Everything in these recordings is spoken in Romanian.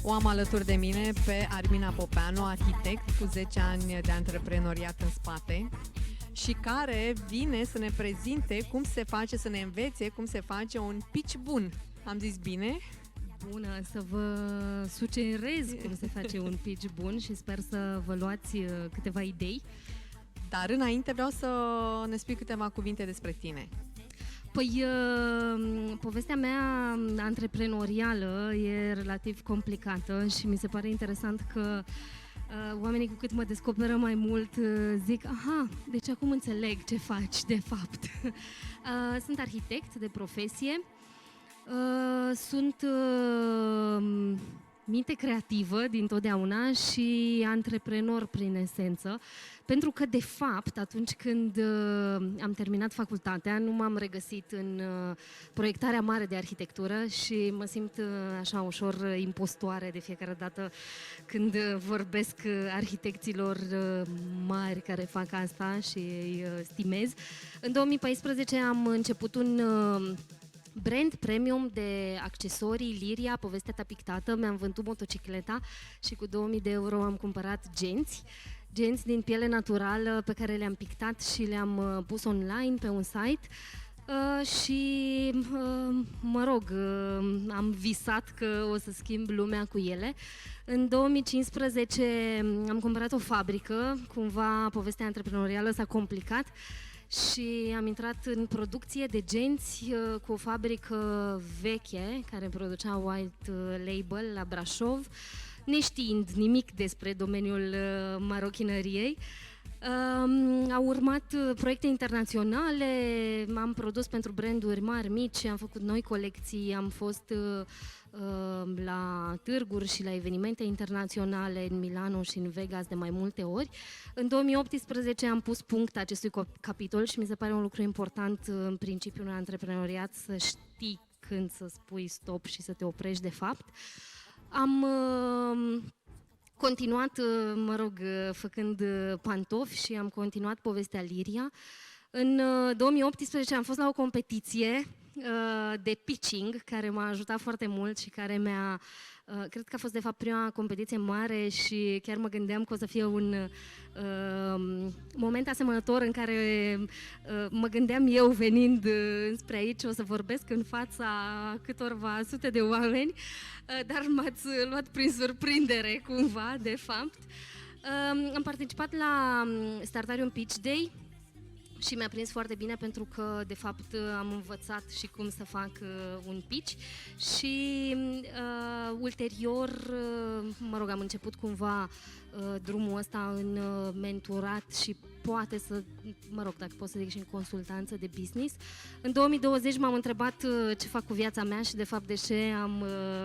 O am alături de mine pe Armina Popeanu, arhitect cu 10 ani de antreprenoriat în spate și care vine să ne prezinte cum se face, să ne învețe cum se face un pitch bun. Am zis bine? Bună, să vă sugerez cum se face un pitch bun și sper să vă luați câteva idei. Dar înainte vreau să ne spui câteva cuvinte despre tine. Păi, povestea mea antreprenorială e relativ complicată și mi se pare interesant că oamenii cu cât mă descoperă mai mult zic, aha, deci acum înțeleg ce faci de fapt. Sunt arhitect de profesie, sunt minte creativă dintotdeauna și antreprenor prin esență, pentru că, de fapt, atunci când am terminat facultatea, nu m-am regăsit în proiectarea mare de arhitectură și mă simt așa ușor impostoare de fiecare dată când vorbesc arhitecților mari care fac asta și îi stimez. În 2014 am început un brand premium de accesorii, Liria, povestea ta pictată, mi-am vândut motocicleta și cu 2000 de euro am cumpărat genți din piele naturală pe care le-am pictat și le-am pus online pe un site. Mă rog, am visat că o să schimb lumea cu ele. În 2015 am cumpărat o fabrică, cumva povestea antreprenorială s-a complicat și am intrat în producție de genți cu o fabrică veche care producea white label la Brașov, neștiind nimic despre domeniul marochinăriei. Au urmat proiecte internaționale, am produs pentru branduri mari, mici, am făcut noi colecții, am fost la târguri și la evenimente internaționale în Milano și în Vegas de mai multe ori. În 2018 am pus punct acestui capitol și mi se pare un lucru important în principiu în antreprenoriat să știi când să spui stop și să te oprești de fapt. Am continuat, făcând pantofi și am continuat povestea Liria. În 2018 am fost la o competiție de pitching care m-a ajutat foarte mult și care cred că a fost de fapt prima competiție mare și chiar mă gândeam că o să fie un moment asemănător în care mă gândeam eu venind spre aici, o să vorbesc în fața câtorva sute de oameni, dar m-ați luat prin surprindere cumva, de fapt. Am participat la Startarium Pitch Day și mi-a prins foarte bine pentru că, de fapt, am învățat și cum să fac un pitch și ulterior, am început cumva drumul ăsta în mentorat și poate să, dacă pot să zic și în consultanță de business. În 2020 m-am întrebat ce fac cu viața mea și, de fapt, de ce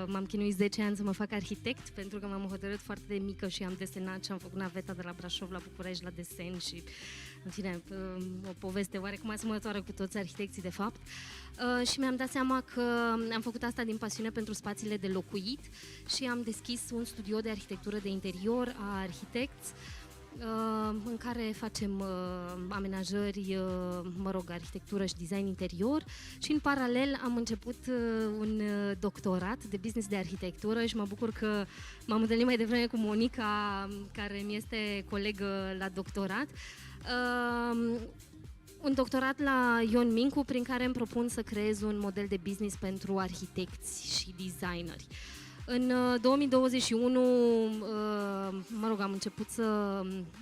m-am chinuit 10 ani să mă fac arhitect, pentru că m-am hotărât foarte de mică și am desenat și am făcut naveta de la Brașov la București la desen și, în fine, o poveste oarecum asemănătoare cu toți arhitecții, de fapt. Și mi-am dat seama că am făcut asta din pasiune pentru spațiile de locuit și am deschis un studio de arhitectură de interior a arhitecți în care facem amenajări, arhitectură și design interior și în paralel am început un doctorat de business de arhitectură și mă bucur că m-am întâlnit mai devreme cu Monica, care mi este colegă la doctorat. Un doctorat la Ion Mincu, prin care îmi propun să creez un model de business pentru arhitecți și designeri. În 2021, am început să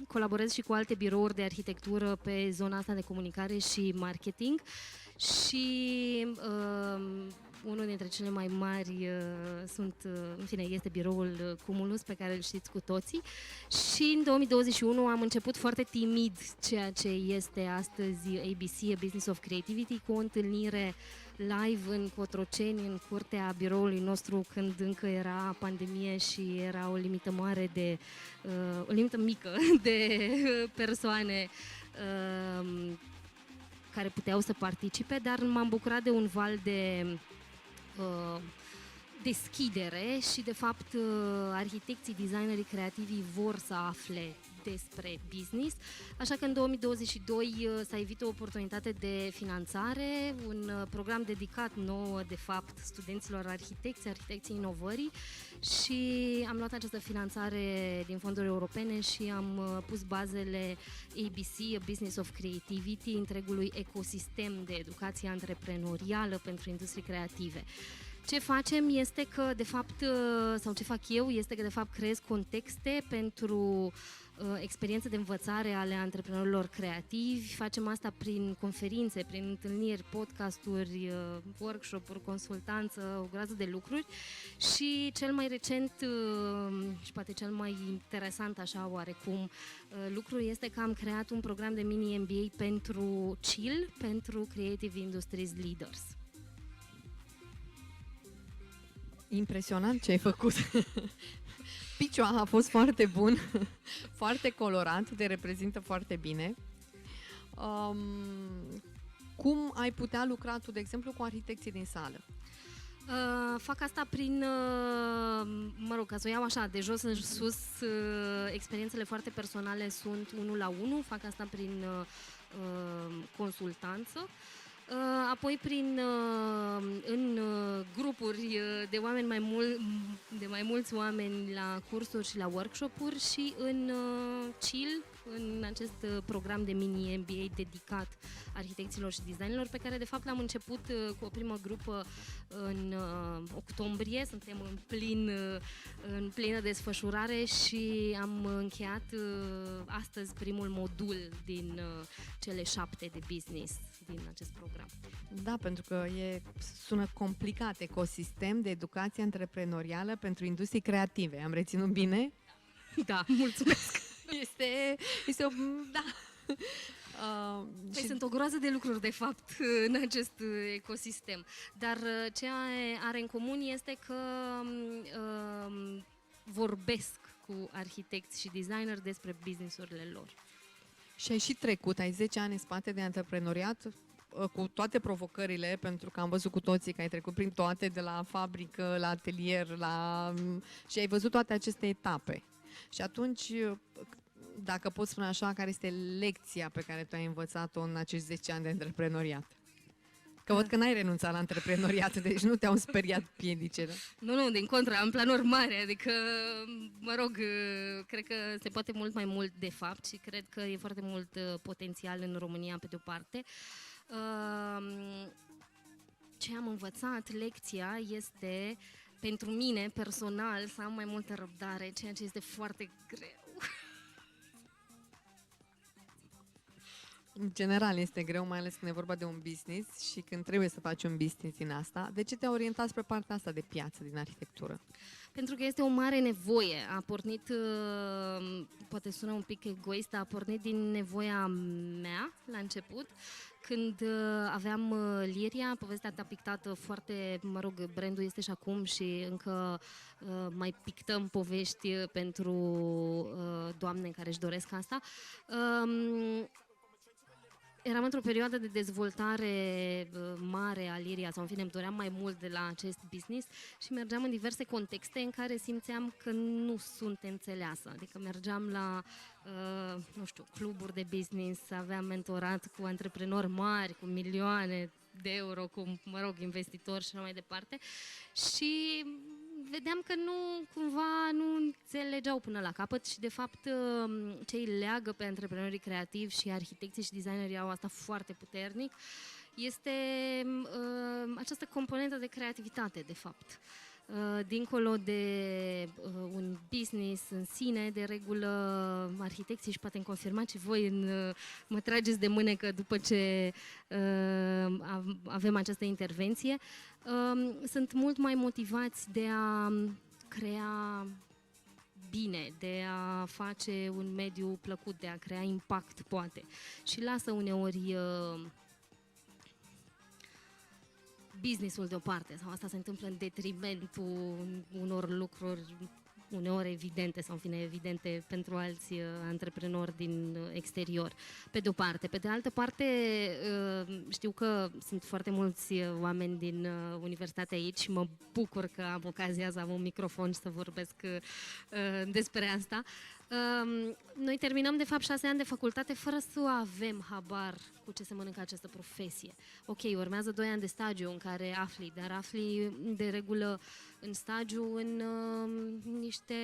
colaborez și cu alte birouri de arhitectură pe zona asta de comunicare și marketing și unul dintre cele mai mari este biroul Cumulus, pe care îl știți cu toții. Și în 2021 am început foarte timid ceea ce este astăzi ABC, A Business of Creativity, cu o întâlnire live în Cotroceni, în curtea biroului nostru, când încă era pandemie și era o limită mare o limită mică de persoane care puteau să participe, dar m-am bucurat de un val de deschidere și, de fapt, arhitecții, designerii creativi vor să afle despre business, așa că în 2022 s-a evit o oportunitate de finanțare, un program dedicat nouă, de fapt, studenților arhitecții inovării, și am luat această finanțare din fonduri europene și am pus bazele ABC, A Business of Creativity, întregului ecosistem de educație antreprenorială pentru industrii creative. Ce facem este că, de fapt, sau ce fac eu, este că, de fapt, creez contexte pentru experiențe de învățare ale antreprenorilor creativi. Facem asta prin conferințe, prin întâlniri, podcasturi, workshop-uri, consultanță, o groază de lucruri. Și cel mai recent și poate cel mai interesant, așa oarecum, lucru este că am creat un program de mini-MBA pentru CIL, pentru Creative Industries Leaders. Impresionant ce ai făcut. Piciu a fost foarte bun, foarte colorat, te reprezintă foarte bine. Cum ai putea lucra tu, de exemplu, cu arhitecții din sală? Fac asta prin, ca să o iau așa, de jos în sus, experiențele foarte personale sunt 1 la 1, fac asta prin consultanță. Apoi în grupuri de oameni de mai mulți oameni la cursuri și la workshop-uri și în CIL, în acest program de mini-MBA dedicat arhitecților și designerilor, pe care de fapt l-am început cu o primă grupă în octombrie. Suntem în plină desfășurare și am încheiat astăzi primul modul din cele 7 de business din acest program. Da, pentru că sună complicat, ecosistem de educație antreprenorială pentru industrii creative. Am reținut bine? Da, mulțumesc! Este o... Da. Păi sunt o groază de lucruri, de fapt, în acest ecosistem. Dar ce are în comun este că vorbesc cu arhitecți și designeri despre business-urile lor. Și ai și trecut, ai 10 ani în spate de antreprenoriat, cu toate provocările, pentru că am văzut cu toții că ai trecut prin toate, de la fabrică, la atelier, și ai văzut toate aceste etape. Și atunci, dacă pot spune așa, care este lecția pe care tu ai învățat-o în acești 10 ani de antreprenoriat? Că văd că n-ai renunțat la antreprenoriat, deci nu te-au speriat piedicele. Nu, din contră, am planuri mari, adică, cred că se poate mult mai mult de fapt și cred că e foarte mult potențial în România, pe de-o parte. Ce am învățat, lecția este, pentru mine, personal, să am mai multă răbdare, ceea ce este foarte greu. În general este greu, mai ales când e vorba de un business și când trebuie să faci un business din asta. De ce te-ai orientat spre partea asta de piață din arhitectură? Pentru că este o mare nevoie. A pornit, poate sună un pic egoist, a pornit din nevoia mea la început. Când aveam Liria, povestea ta pictată foarte, brandul este și acum și încă mai pictăm povești pentru doamne care își doresc asta. Eram într-o perioadă de dezvoltare mare a Liria, sau în fine îmi doream mai mult de la acest business și mergeam în diverse contexte în care simțeam că nu sunt înțeleasă. Adică mergeam la, cluburi de business, aveam mentorat cu antreprenori mari, cu milioane de euro, cu, investitori și așa mai departe și vedeam că cumva nu înțelegeau până la capăt și, de fapt, ce îi leagă pe antreprenorii creativi și arhitecții și designerii au asta foarte puternic, este această componentă de creativitate, de fapt. Dincolo de un business în sine, de regulă, arhitecții, și poate îmi confirmați și voi, mă trageți de mânecă după ce avem această intervenție, sunt mult mai motivați de a crea bine, de a face un mediu plăcut, de a crea impact, poate. Și lasă uneori business-ul deoparte, sau asta se întâmplă în detrimentul unor lucruri uneori evidente sau în fine evidente pentru alți antreprenori din exterior, pe de-o parte. Pe de altă parte, știu că sunt foarte mulți oameni din universitate aici și mă bucur că am ocazia să am un microfon și să vorbesc despre asta. Noi terminăm de fapt 6 ani de facultate fără să avem habar cu ce se mănâncă această profesie. Ok, urmează 2 ani de stagiu în care afli, dar afli de regulă în stagiu în niște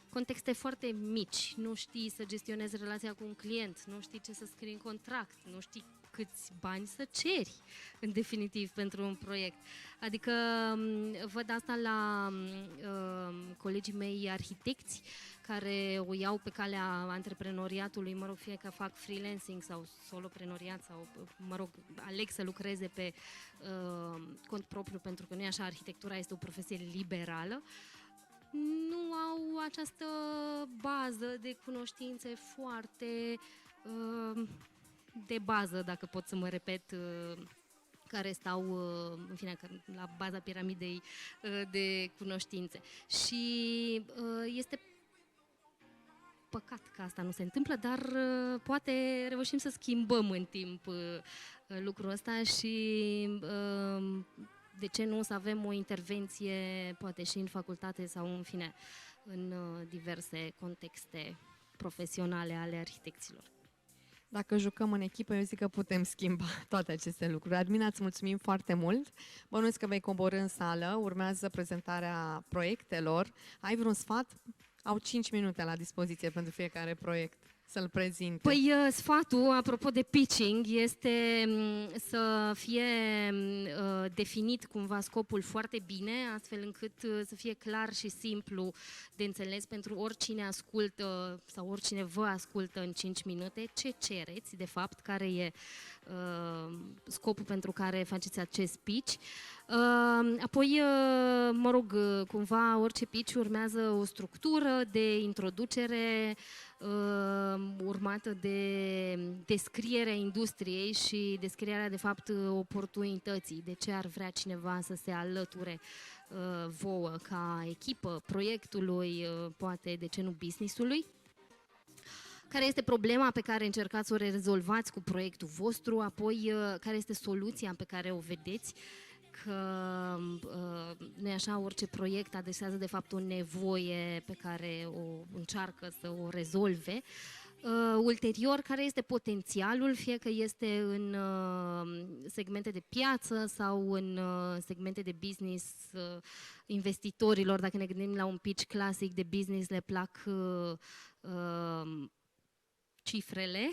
contexte foarte mici. Nu știi să gestionezi relația cu un client, nu știi ce să scrii în contract, nu știi câți bani să ceri, în definitiv, pentru un proiect. Adică văd asta la colegii mei arhitecți care o iau pe calea antreprenoriatului, mă rog, fie că fac freelancing sau soloprenoriat sau, mă rog, aleg să lucreze pe cont propriu, pentru că nu e așa, arhitectura este o profesie liberală. Nu au această bază de cunoștințe foarte de bază, dacă pot să mă repet, care stau, în fine, la baza piramidei de cunoștințe. Și este păcat că asta nu se întâmplă, dar poate reușim să schimbăm în timp lucrul ăsta și de ce nu să avem o intervenție, poate și în facultate sau, în fine, în diverse contexte profesionale ale arhitecților. Dacă jucăm în echipă, eu zic că putem schimba toate aceste lucruri. Admina, îți mulțumim foarte mult. Bănuiesc că vei coborî în sală, urmează prezentarea proiectelor. Ai vreun sfat? Au 5 minute la dispoziție pentru fiecare proiect să-l prezinte. Păi sfatul, apropo de pitching, este să fie definit cumva scopul foarte bine, astfel încât să fie clar și simplu de înțeles pentru oricine ascultă sau oricine vă ascultă în 5 minute, ce cereți, de fapt, care e scopul pentru care faceți acest pitch. Apoi, mă rog, cumva orice pitch urmează o structură de introducere urmată de descrierea industriei și descrierea, de fapt, oportunității. De ce ar vrea cineva să se alăture vouă ca echipă, proiectului, poate, de ce nu, business-ului. Care este problema pe care încercați să o rezolvați cu proiectul vostru, apoi care este soluția pe care o vedeți, că nu e așa, orice proiect adresează de fapt o nevoie pe care o încearcă să o rezolve. Ulterior, care este potențialul, fie că este în segmente de piață sau în segmente de business investitorilor. Dacă ne gândim la un pitch clasic de business, le plac cifrele.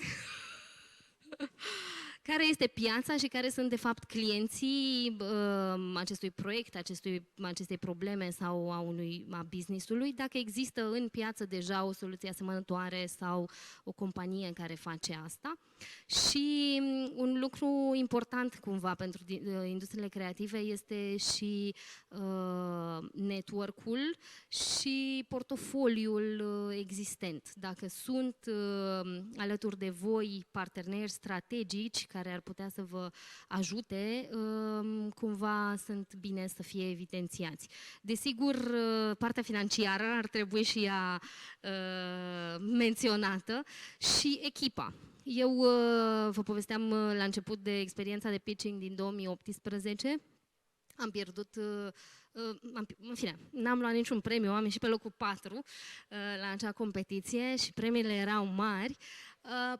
Care este piața și care sunt, de fapt, clienții acestui proiect, acestei probleme sau a business-ului, dacă există în piață deja o soluție asemănătoare sau o companie care face asta. Și un lucru important, cumva, pentru industriile creative este și network-ul și portofoliul existent. Dacă sunt alături de voi parteneri strategici care ar putea să vă ajute, cumva sunt bine să fie evidențiați. Desigur, partea financiară ar trebui și ea menționată și echipa. Eu vă povesteam la început de experiența de pitching din 2018. Am pierdut, în fine, n-am luat niciun premiu, am ieșit pe locul 4 la acea competiție și premiile erau mari.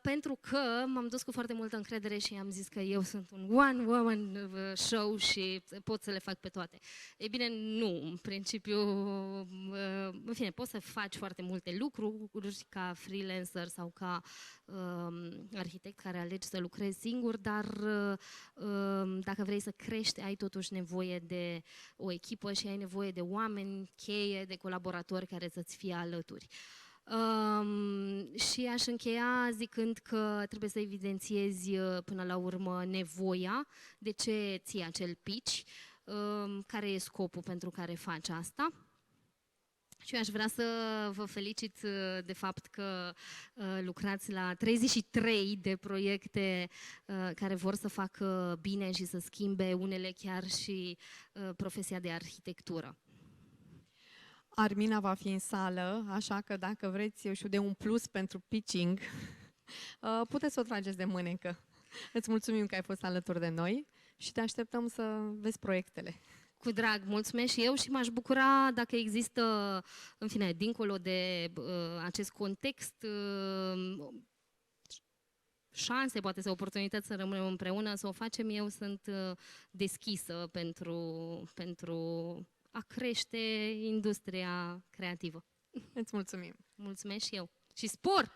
Pentru că m-am dus cu foarte multă încredere și am zis că eu sunt un one-woman show și pot să le fac pe toate. Ei bine, nu, în principiu, în fine, poți să faci foarte multe lucruri ca freelancer sau ca arhitect care alegi să lucrezi singur, dar dacă vrei să crești, ai totuși nevoie de o echipă și ai nevoie de oameni cheie, de colaboratori care să-ți fie alături. Și aș încheia zicând că trebuie să evidențiezi până la urmă nevoia, de ce ții acel pitch, care e scopul pentru care faci asta. Și eu aș vrea să vă felicit de fapt că lucrați la 33 de proiecte care vor să facă bine și să schimbe unele chiar și profesia de arhitectură. Armina va fi în sală, așa că dacă vreți, eu știu, de un plus pentru pitching, puteți să o trageți de mânecă. Îți mulțumim că ai fost alături de noi și te așteptăm să vezi proiectele. Cu drag, mulțumesc și eu și m-aș bucura dacă există, în fine, dincolo de acest context, șanse, poate, sau oportunități să rămânem împreună, să o facem. Eu sunt deschisă pentru a crește industria creativă. Îți mulțumim! Mulțumesc și eu. Și spor!